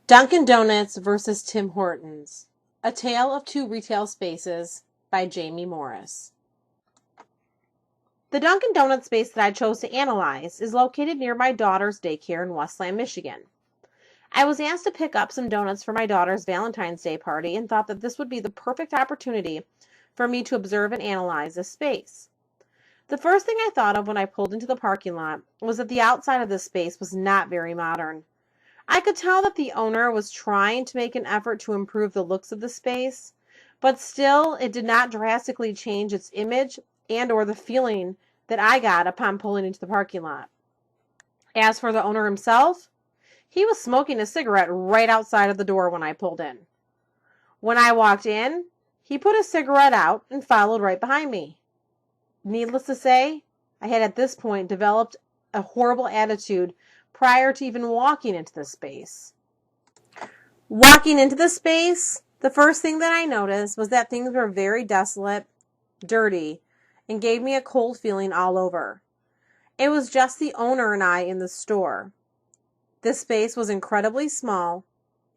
Dunkin' Donuts versus Tim Hortons. A Tale of Two Retail Spaces by Jamie Morris. The Dunkin' Donuts space that I chose to analyze is located near my daughter's daycare in Westland, Michigan. I was asked to pick up some donuts for my daughter's Valentine's Day party and thought that this would be the perfect opportunity for me to observe and analyze this space. The first thing I thought of when I pulled into the parking lot was that the outside of this space was not very modern. I could tell that the owner was trying to make an effort to improve the looks of the space, but still it did not drastically change its image and or the feeling that I got upon pulling into the parking lot. As for the owner himself, he was smoking a cigarette right outside of the door when I pulled in. When I walked in, he put his cigarette out and followed right behind me. Needless to say, I had at this point developed a horrible attitude prior to even walking into the space. Walking into the space, the first thing that I noticed was that things were very desolate, dirty, and gave me a cold feeling all over. It was just the owner and I in the store. This space was incredibly small,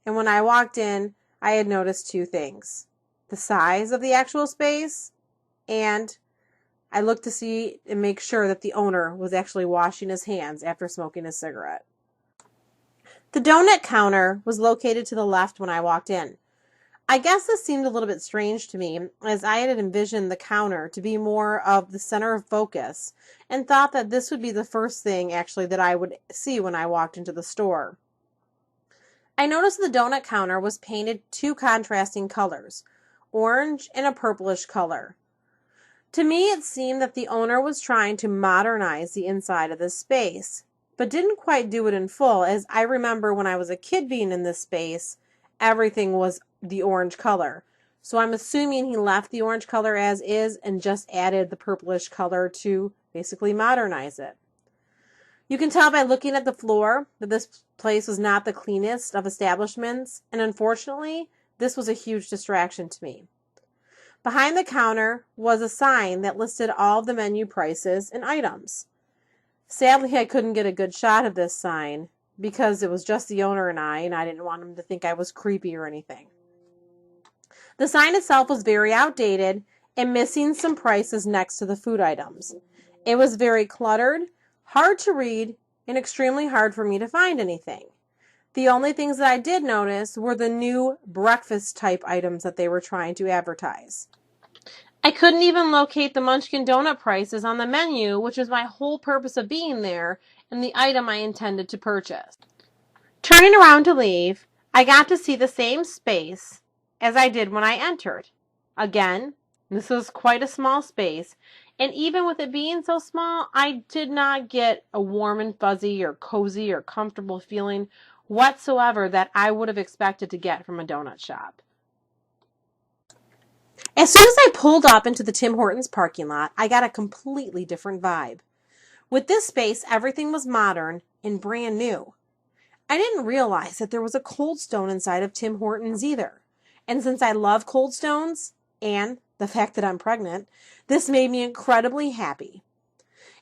and when I walked in, I had noticed two things: the size of the actual space, and I looked to see and make sure that the owner was actually washing his hands after smoking a cigarette. The donut counter was located to the left when I walked in. I guess this seemed a little bit strange to me, as I had envisioned the counter to be more of the center of focus and thought that this would be the first thing actually that I would see when I walked into the store. I noticed the donut counter was painted two contrasting colors, orange and a purplish color. To me, it seemed that the owner was trying to modernize the inside of this space, but didn't quite do it in full, as I remember when I was a kid being in this space, everything was the orange color. So I'm assuming he left the orange color as is and just added the purplish color to basically modernize it. You can tell by looking at the floor that this place was not the cleanest of establishments, and unfortunately, this was a huge distraction to me. Behind the counter was a sign that listed all of the menu prices and items. Sadly, I couldn't get a good shot of this sign because it was just the owner and I didn't want him to think I was creepy or anything. The sign itself was very outdated and missing some prices next to the food items. It was very cluttered, hard to read, and extremely hard for me to find anything. The only things that I did notice were the new breakfast type items that they were trying to advertise. I couldn't even locate the Munchkin donut prices on the menu, which was my whole purpose of being there and the item I intended to purchase. Turning around to leave, I got to see the same space as I did when I entered. Again, this was quite a small space, and even with it being so small, I did not get a warm and fuzzy or cozy or comfortable feeling whatsoever that I would have expected to get from a donut shop. As soon as I pulled up into the Tim Hortons parking lot, I got a completely different vibe. With this space, everything was modern and brand new. I didn't realize that there was a Cold Stone inside of Tim Hortons either. And since I love Cold Stones, and the fact that I'm pregnant, this made me incredibly happy.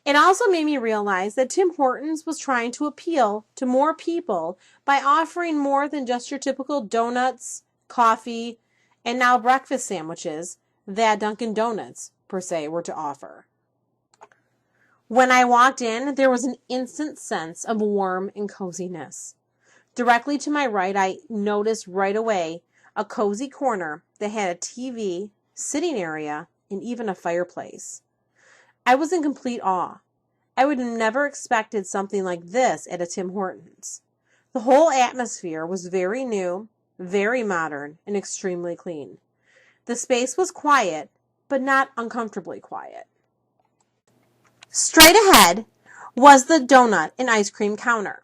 It also made me realize that Tim Hortons was trying to appeal to more people by offering more than just your typical donuts, coffee, and now breakfast sandwiches that Dunkin' Donuts, per se, were to offer. When I walked in, there was an instant sense of warmth and coziness. Directly to my right, I noticed right away a cozy corner that had a TV, sitting area, and even a fireplace. I was in complete awe. I would have never expected something like this at a Tim Hortons. The whole atmosphere was very new, very modern, and extremely clean. The space was quiet, but not uncomfortably quiet. Straight ahead was the donut and ice cream counter.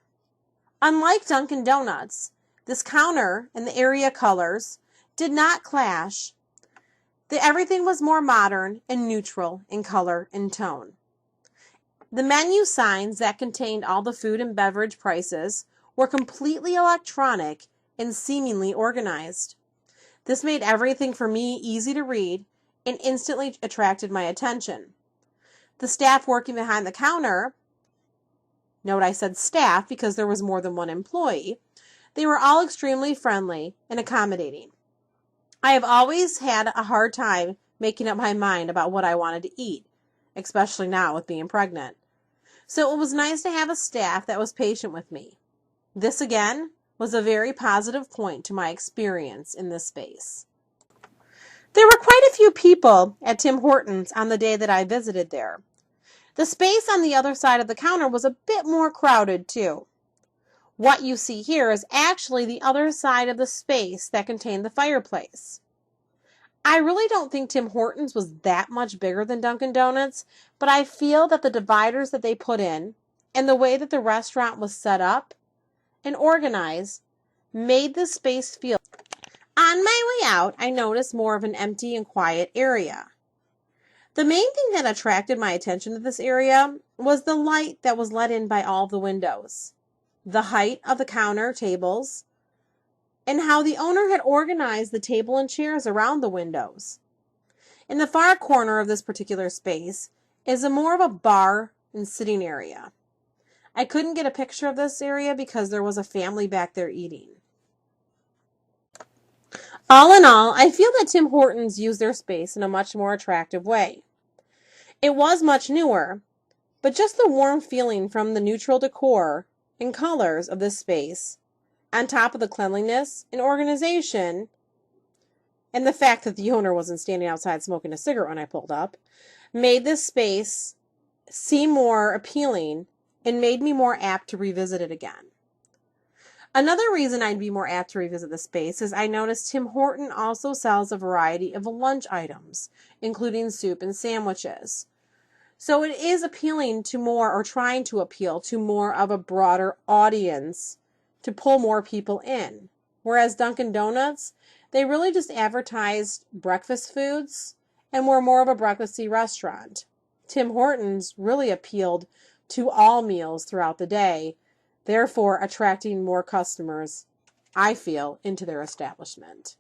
Unlike Dunkin' Donuts, this counter and the area colors did not clash. Everything was more modern and neutral in color and tone. The menu signs that contained all the food and beverage prices were completely electronic and seemingly organized. This made everything for me easy to read and instantly attracted my attention. The staff working behind the counter, note I said staff because there was more than one employee, They were all extremely friendly and accommodating. I have always had a hard time making up my mind about what I wanted to eat, especially now with being pregnant. So it was nice to have a staff that was patient with me. This, again, was a very positive point to my experience in this space. There were quite a few people at Tim Hortons on the day that I visited there. The space on the other side of the counter was a bit more crowded, too. What you see here is actually the other side of the space that contained the fireplace. I really don't think Tim Hortons was that much bigger than Dunkin' Donuts, but I feel that the dividers that they put in and the way that the restaurant was set up and organized made the space feel. On my way out, I noticed more of an empty and quiet area. The main thing that attracted my attention to this area was the light that was let in by all of the windows, the height of the counter tables, and how the owner had organized the table and chairs around the windows. In the far corner of this particular space is more of a bar and sitting area. I couldn't get a picture of this area because there was a family back there eating. All in all, I feel that Tim Hortons used their space in a much more attractive way. It was much newer, but just the warm feeling from the neutral decor and colors of this space, on top of the cleanliness and organization, and the fact that the owner wasn't standing outside smoking a cigarette when I pulled up, made this space seem more appealing and made me more apt to revisit it again. Another reason I'd be more apt to revisit the space is I noticed Tim Horton also sells a variety of lunch items, including soup and sandwiches. So it is appealing to more, or trying to appeal to more of a broader audience to pull more people in. Whereas Dunkin' Donuts, they really just advertised breakfast foods and were more of a breakfasty restaurant. Tim Hortons really appealed to all meals throughout the day, therefore attracting more customers, I feel, into their establishment.